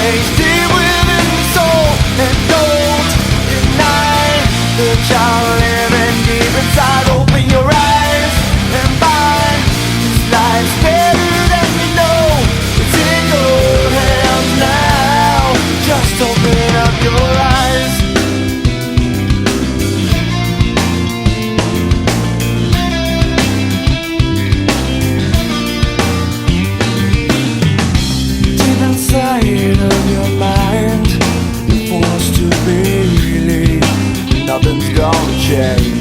place deep within the soul. And don't deny the child living deep inside. Open your eyes and find this life's better than you know. It's in your hands now. Just open up your eyes. Deep inside of your mind, you're forced to believe nothing's gonna change.